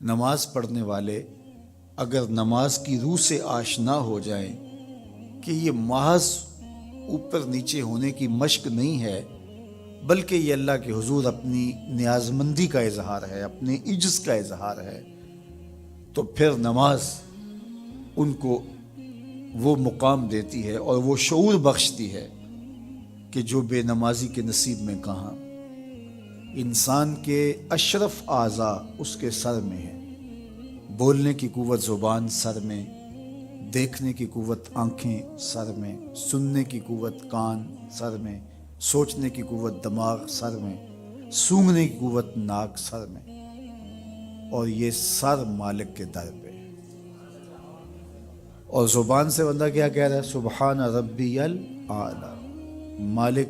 نماز پڑھنے والے اگر نماز کی روح سے آشنا ہو جائیں کہ یہ محض اوپر نیچے ہونے کی مشق نہیں ہے، بلکہ یہ اللہ کے حضور اپنی نیازمندی کا اظہار ہے، اپنے عجز کا اظہار ہے، تو پھر نماز ان کو وہ مقام دیتی ہے اور وہ شعور بخشتی ہے کہ جو بے نمازی کے نصیب میں کہاں۔ انسان کے اشرف اعضاء اس کے سر میں ہیں، بولنے کی قوت زبان سر میں، دیکھنے کی قوت آنکھیں سر میں، سننے کی قوت کان سر میں، سوچنے کی قوت دماغ سر میں، سونگھنے کی قوت ناک سر میں، اور یہ سر مالک کے در پہ ہے۔ اور زبان سے بندہ کیا کہہ رہا ہے؟ سبحان ربی الاعلی، مالک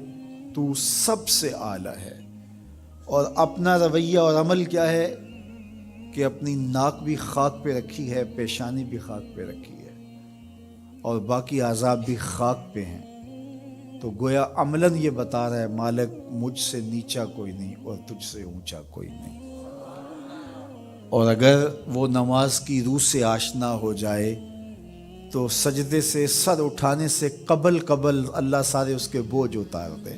تو سب سے اعلیٰ ہے۔ اور اپنا رویہ اور عمل کیا ہے کہ اپنی ناک بھی خاک پہ رکھی ہے، پیشانی بھی خاک پہ رکھی ہے، اور باقی اعضاء بھی خاک پہ ہیں۔ تو گویا عملاً یہ بتا رہا ہے مالک مجھ سے نیچا کوئی نہیں اور تجھ سے اونچا کوئی نہیں۔ اور اگر وہ نماز کی روح سے آشنا ہو جائے تو سجدے سے سر اٹھانے سے قبل اللہ سارے اس کے بوجھ اتار دے،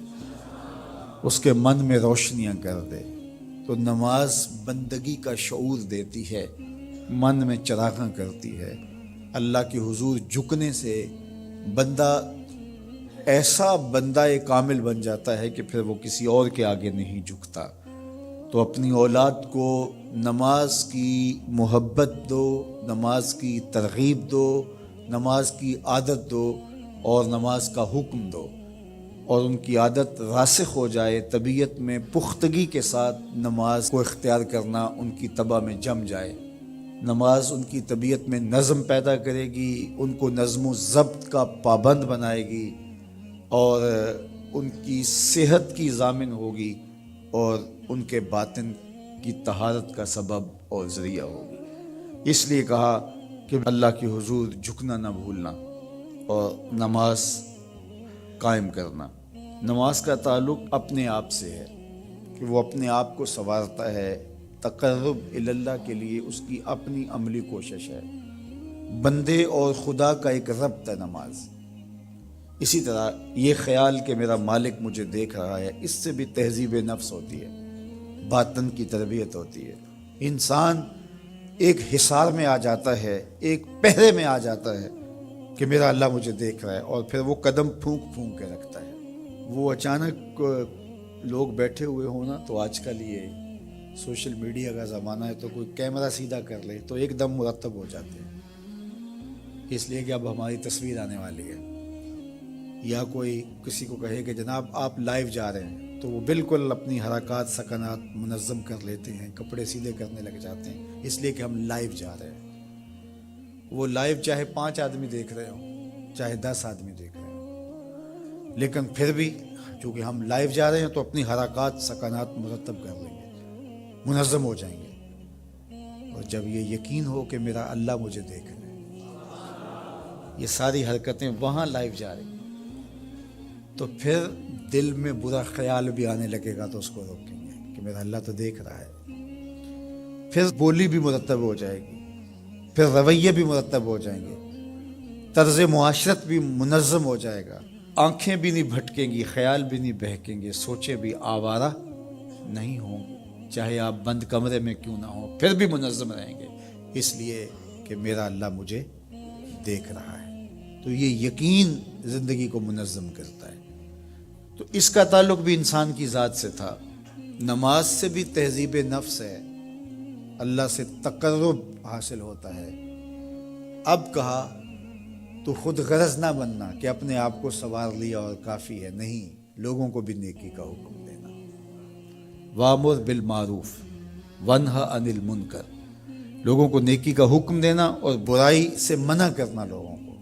اس کے من میں روشنیاں کر دے۔ تو نماز بندگی کا شعور دیتی ہے، من میں چراغاں کرتی ہے۔ اللہ کے حضور جھکنے سے بندہ ایسا بندہ کامل بن جاتا ہے کہ پھر وہ کسی اور کے آگے نہیں جھکتا۔ تو اپنی اولاد کو نماز کی محبت دو، نماز کی ترغیب دو، نماز کی عادت دو اور نماز کا حکم دو، اور ان کی عادت راسخ ہو جائے، طبیعت میں پختگی کے ساتھ نماز کو اختیار کرنا ان کی طبع میں جم جائے۔ نماز ان کی طبیعت میں نظم پیدا کرے گی، ان کو نظم و ضبط کا پابند بنائے گی، اور ان کی صحت کی ضامن ہوگی، اور ان کے باطن کی طہارت کا سبب اور ذریعہ ہوگی۔ اس لیے کہا کہ اللہ کے حضور جھکنا نہ بھولنا اور نماز قائم کرنا۔ نماز کا تعلق اپنے آپ سے ہے کہ وہ اپنے آپ کو سنوارتا ہے، تقرب اللہ کے لیے اس کی اپنی عملی کوشش ہے۔ بندے اور خدا کا ایک ربط ہے نماز۔ اسی طرح یہ خیال کہ میرا مالک مجھے دیکھ رہا ہے، اس سے بھی تہذیب نفس ہوتی ہے، باطن کی تربیت ہوتی ہے۔ انسان ایک حصار میں آ جاتا ہے، ایک پہرے میں آ جاتا ہے کہ میرا اللہ مجھے دیکھ رہا ہے، اور پھر وہ قدم پھونک پھونک کے رکھتا ہے۔ وہ اچانک لوگ بیٹھے ہوئے ہوں نا، تو آج کل یہ سوشل میڈیا کا زمانہ ہے، تو کوئی کیمرہ سیدھا کر لے تو ایک دم مرتب ہو جاتے ہیں، اس لیے کہ اب ہماری تصویر آنے والی ہے۔ یا کوئی کسی کو کہے کہ جناب آپ لائیو جا رہے ہیں، تو وہ بالکل اپنی حرکات سکنات منظم کر لیتے ہیں، کپڑے سیدھے کرنے لگ جاتے ہیں، اس لیے کہ ہم لائیو جا رہے ہیں۔ وہ لائیو چاہے 5 آدمی دیکھ رہے ہوں، چاہے 10 آدمی دیکھ رہے ہوں، لیکن پھر بھی چونکہ ہم لائیو جا رہے ہیں تو اپنی حرکات سکنات مرتب کر لیں گے، منظم ہو جائیں گے۔ اور جب یہ یقین ہو کہ میرا اللہ مجھے دیکھ رہا ہے، یہ ساری حرکتیں وہاں لائیو جا رہی ہیں، تو پھر دل میں برا خیال بھی آنے لگے گا تو اس کو روکیں گے کہ میرا اللہ تو دیکھ رہا ہے۔ پھر بولی بھی مرتب ہو جائے گی، پھر رویے بھی مرتب ہو جائیں گے، طرز معاشرت بھی منظم ہو جائے گا، آنکھیں بھی نہیں بھٹکیں گی، خیال بھی نہیں بہکیں گے، سوچیں بھی آوارہ نہیں ہوں گے، چاہے آپ بند کمرے میں کیوں نہ ہوں، پھر بھی منظم رہیں گے، اس لیے کہ میرا اللہ مجھے دیکھ رہا ہے۔ تو یہ یقین زندگی کو منظم کرتا ہے۔ تو اس کا تعلق بھی انسان کی ذات سے تھا۔ نماز سے بھی تہذیب نفس ہے، اللہ سے تقرب حاصل ہوتا ہے۔ اب کہا تو خود غرض نہ بننا کہ اپنے آپ کو سنوار لیا اور کافی ہے، نہیں، لوگوں کو بھی نیکی کا حکم دینا۔ وامر بالمعروف ونہا عن المنکر، لوگوں کو نیکی کا حکم دینا اور برائی سے منع کرنا لوگوں کو۔